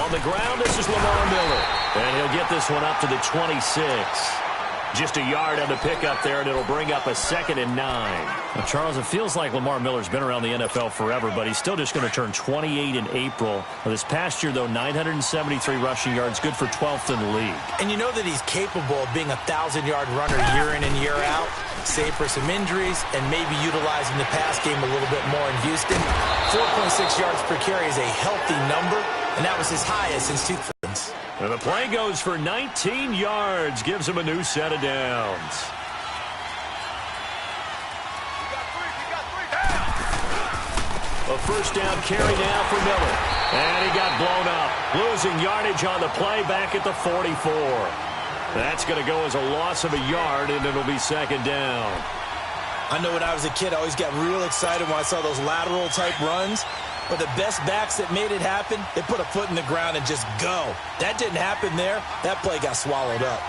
On the ground, this is Lamar Miller. And he'll get this one up to the 26. Just a yard on the pickup there, and it'll bring up a 2nd and 9. Now, Charles, it feels like Lamar Miller's been around the NFL forever, but he's still just going to turn 28 in April. Well, this past year, though, 973 rushing yards, good for 12th in the league. And you know that he's capable of being a 1,000-yard runner year in and year out, save for some injuries, and maybe utilizing the pass game a little bit more in Houston. 4.6 yards per carry is a healthy number, and that was his highest since 2000. And the play goes for 19 yards, gives him a new set of downs. A first down carry now for Miller. And he got blown up, losing yardage on the play back at the 44. That's going to go as a loss of a yard, and it'll be 2nd down. I know when I was a kid, I always got real excited when I saw those lateral-type runs. But the best backs that made it happen, they put a foot in the ground and just go. That didn't happen there. That play got swallowed up.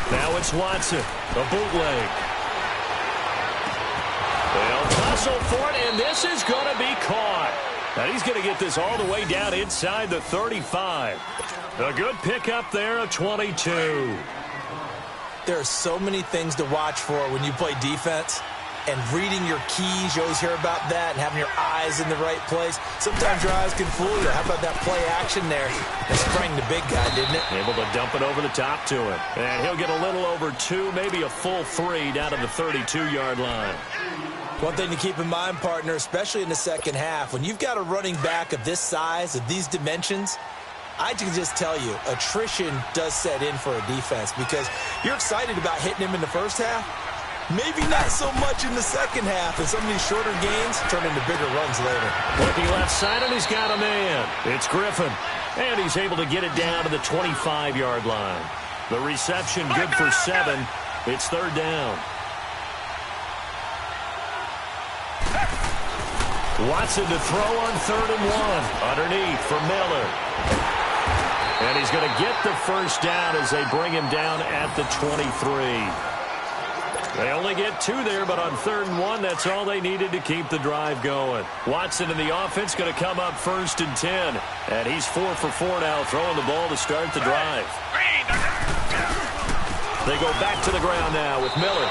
Now it's Watson, the bootleg. They'll tussle for it, and this is going to be caught. Now he's going to get this all the way down inside the 35. A good pickup there of 22. There are so many things to watch for when you play defense. And reading your keys, you always hear about that, and having your eyes in the right place. Sometimes your eyes can fool you. How about that play action there? That sprang the big guy, didn't it? Able to dump it over the top to him. And he'll get a little over 2, maybe a full 3 down to the 32-yard line. One thing to keep in mind, partner, especially in the second half, when you've got a running back of this size, of these dimensions, I can just tell you, attrition does set in for a defense because you're excited about hitting him in the first half. Maybe not so much in the second half, and some of these shorter gains turn into bigger runs later. Looking left side, and he's got a man. It's Griffin, and he's able to get it down to the 25-yard line. The reception good for 7. It's 3rd down. Watson to throw on 3rd and 1. Underneath for Miller. And he's going to get the first down as they bring him down at the 23. They only get 2 there, but on 3rd and 1, that's all they needed to keep the drive going. Watson in the offense going to come up 1st and 10. And he's 4 for 4 now, throwing the ball to start the drive. They go back to the ground now with Miller.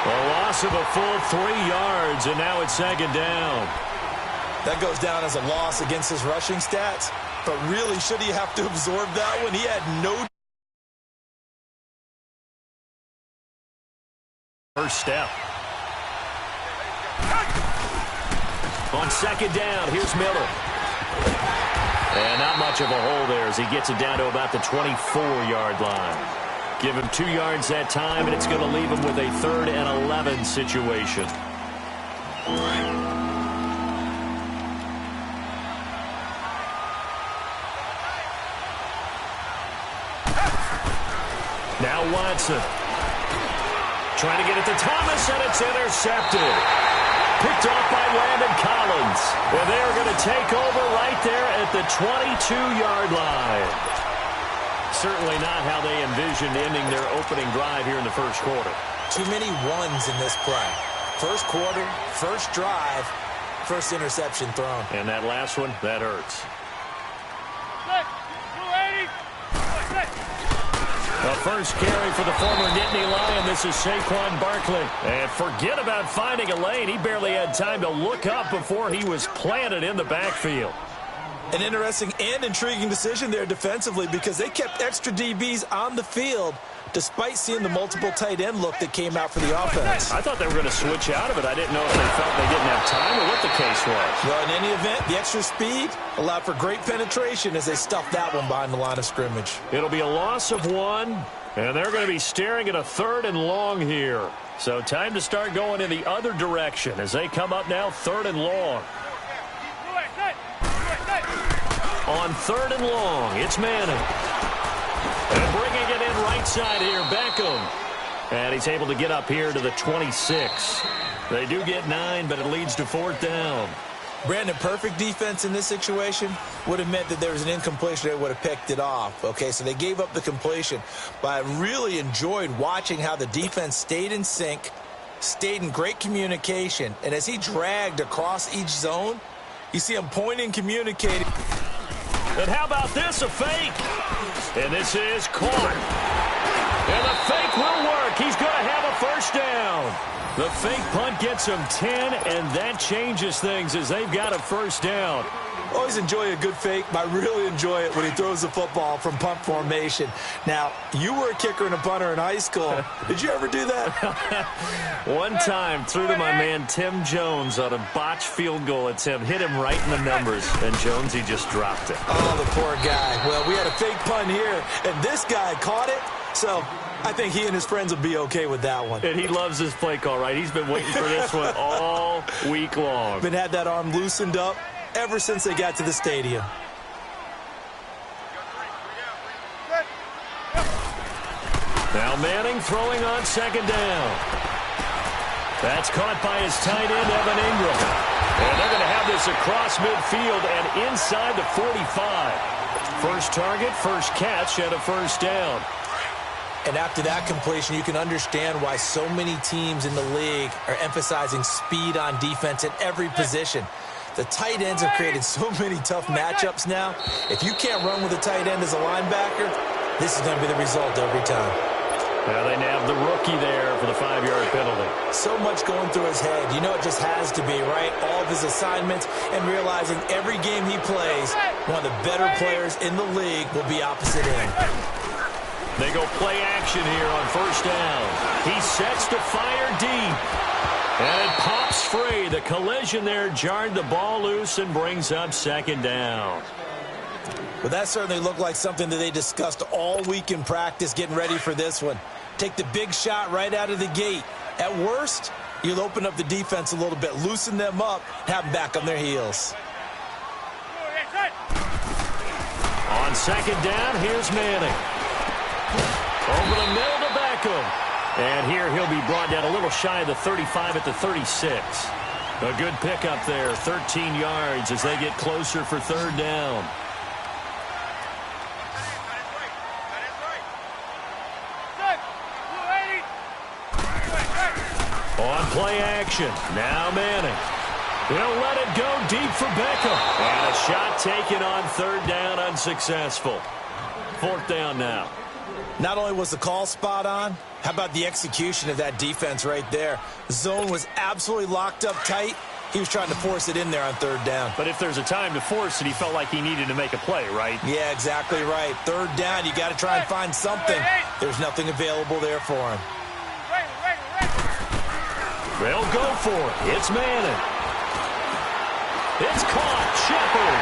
A loss of a full 3 yards, and now it's 2nd down. That goes down as a loss against his rushing stats. But really, should he have to absorb that one? He had no first step. On 2nd down, here's Miller. And not much of a hole there as he gets it down to about the 24-yard line. Give him 2 yards that time, and it's going to leave him with a 3rd and 11 situation. Now Watson. Trying to get it to Thomas, and it's intercepted. Picked off by Landon Collins. And they're going to take over right there at the 22-yard line. Certainly not how they envisioned ending their opening drive here in the first quarter. Too many ones in this play. First quarter, first drive, first interception thrown. And that last one, that hurts. The first carry for the former Nittany Lion. This is Saquon Barkley. And forget about finding a lane. He barely had time to look up before he was planted in the backfield. An interesting and intriguing decision there defensively because they kept extra DBs on the field despite seeing the multiple tight end look that came out for the offense. I thought they were going to switch out of it. I didn't know if they felt they didn't have time or what the case was. Well, in any event, the extra speed allowed for great penetration as they stuffed that one behind the line of scrimmage. It'll be a loss of 1, and they're going to be staring at a 3rd and long here. So time to start going in the other direction as they come up now 3rd and long. On 3rd and long, it's Manning. And bringing it in right side here, Beckham. And he's able to get up here to the 26. They do get 9, but it leads to 4th down. Brandon, perfect defense in this situation would have meant that there was an incompletion. They would have picked it off. Okay, so they gave up the completion. But I really enjoyed watching how the defense stayed in sync, stayed in great communication. And as he dragged across each zone, you see him pointing, communicating. And how about this, a fake? And this is caught. And the fake will work. He's going to have a first down. The fake punt gets him 10, and that changes things as they've got a first down. Always enjoy a good fake, but I really enjoy it when he throws the football from punt formation. Now, you were a kicker and a punter in high school. Did you ever do that? One time, threw to my man Tim Jones on a botched field goal attempt. Hit him right in the numbers, and Jones, he just dropped it. Oh, the poor guy. Well, we had a fake punt here, and this guy caught it, so I think he and his friends will be okay with that one. And he loves this play call, right? He's been waiting for this one all week long. Been had that arm loosened up ever since they got to the stadium. Now Manning throwing on second down. That's caught by his tight end, Evan Ingram. And they're going to have this across midfield and inside the 45. First target, first catch, and a first down. And after that completion, you can understand why so many teams in the league are emphasizing speed on defense at every position. The tight ends have created so many tough matchups now. If you can't run with a tight end as a linebacker, this is going to be the result every time. Now they nab the rookie there for the 5-yard penalty. So much going through his head. You know it just has to be, right? All of his assignments and realizing every game he plays, one of the better players in the league will be opposite him. They go play action here on first down. He sets to fire deep. And it pops free. The collision there jarred the ball loose and brings up second down. Well, that certainly looked like something that they discussed all week in practice getting ready for this one. Take the big shot right out of the gate. At worst, you'll open up the defense a little bit, loosen them up, have them back on their heels. On second down, here's Manning. Over the middle to Beckham. And here he'll be brought down a little shy of the 35 at the 36. A good pickup there, 13 yards as they get closer for third down. On play action, now Manning. He'll let it go deep for Beckham. And a shot taken on third down, unsuccessful. Fourth down now. Not only was the call spot on, how about the execution of that defense right there? The zone was absolutely locked up tight. He was trying to force it in there on third down. But if there's a time to force it, he felt like he needed to make a play, right? Yeah, exactly right. Third down, you got to try and find something. There's nothing available there for him. They'll go for it. It's Manning. It's caught. Shepard.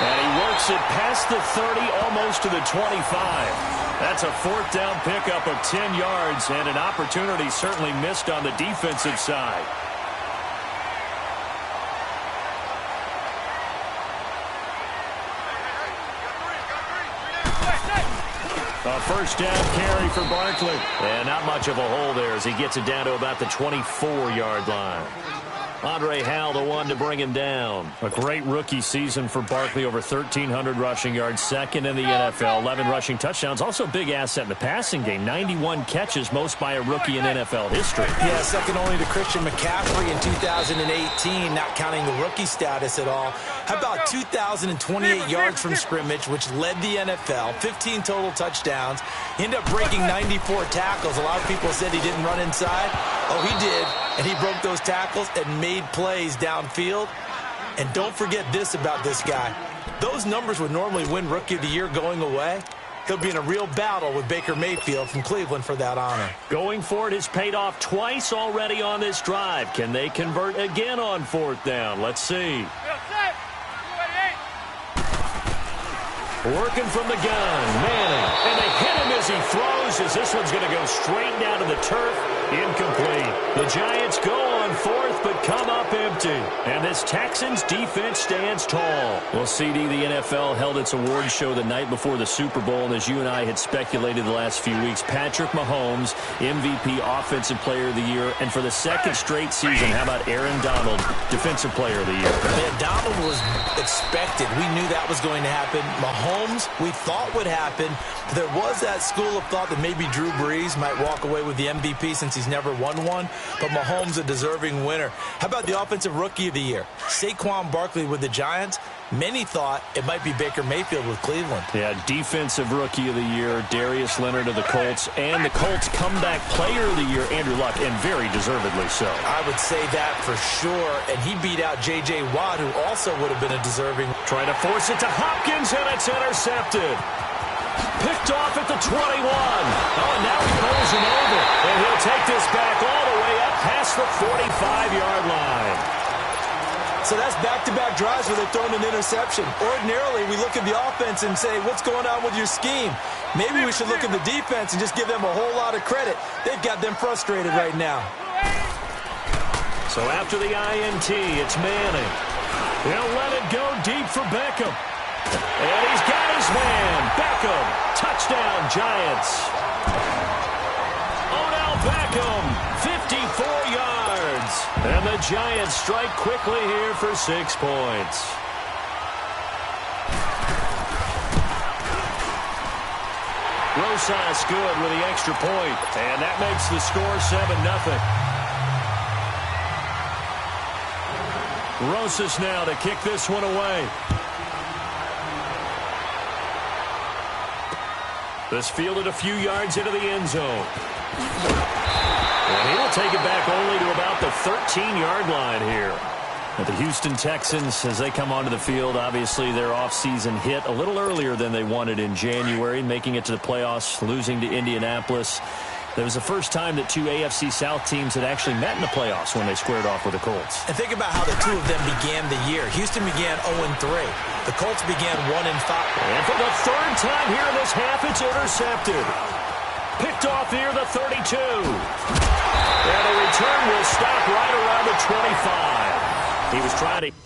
And he works it past the 30, almost to the 25. That's a fourth down pickup of 10 yards and an opportunity certainly missed on the defensive side. A first down carry for Barkley. And not much of a hole there as he gets it down to about the 24-yard line. Andre Howell, the one to bring him down. A great rookie season for Barkley, over 1,300 rushing yards, second in the NFL, 11 rushing touchdowns. Also a big asset in the passing game, 91 catches, most by a rookie in NFL history. Yeah, second only to Christian McCaffrey in 2018, not counting the rookie status at all. How about 2,028 yards from scrimmage, which led the NFL, 15 total touchdowns. He ended up breaking 94 tackles. A lot of people said he didn't run inside. Oh, he did, and he broke those tackles and made plays downfield. And don't forget this about this guy. Those numbers would normally win Rookie of the Year going away. He'll be in a real battle with Baker Mayfield from Cleveland for that honor. Going for it has paid off twice already on this drive. Can they convert again on fourth down? Let's see. Working from the gun, Manning. And they hit him as he throws, as this one's going to go straight down to the turf. Incomplete. The Giants go on fourth, but come up empty. And this Texans defense stands tall. Well, CD, the NFL held its awards show the night before the Super Bowl, and as you and I had speculated the last few weeks, Patrick Mahomes, MVP, Offensive Player of the Year, and for the second straight season, how about Aaron Donald, Defensive Player of the Year? Yeah, Donald was expected. We knew that was going to happen. Mahomes, we thought would happen. There was that school of thought that maybe Drew Brees might walk away with the MVP since he's never won one, but Mahomes a deserved deserving winner. How about the Offensive Rookie of the Year? Saquon Barkley with the Giants. Many thought it might be Baker Mayfield with Cleveland. Yeah, Defensive Rookie of the Year, Darius Leonard of the Colts, and the Colts Comeback Player of the Year, Andrew Luck, and very deservedly so. I would say that for sure, and he beat out J.J. Watt, who also would have been a deserving. Trying to force it to Hopkins, and it's intercepted. Picked off at the 21. Oh, and now he pulls him over, and he'll take this back all the way up past the 45-yard line. So that's back-to-back drives where they're throwing an interception. Ordinarily, we look at the offense and say, what's going on with your scheme? Maybe we should look at the defense and just give them a whole lot of credit. They've got them frustrated right now. So after the INT, it's Manning. He'll let it go deep for Beckham. And he's got his man. Beckham. Touchdown, Giants. Odell Beckham, 54 yards. And the Giants strike quickly here for 6 points. Rosas good with the extra point. And that makes the score 7-0. Rosas now to kick this one away. This fielded a few yards into the end zone. And he will take it back only to about the 13-yard line here. But the Houston Texans, as they come onto the field, obviously their offseason hit a little earlier than they wanted in January, making it to the playoffs, losing to Indianapolis. That was the first time that two AFC South teams had actually met in the playoffs when they squared off with the Colts. And think about how the two of them began the year. Houston began 0-3. The Colts began 1-5. And for the third time here in this half, it's intercepted. Picked off near the 32. And a return will stop right around the 25. He was trying to...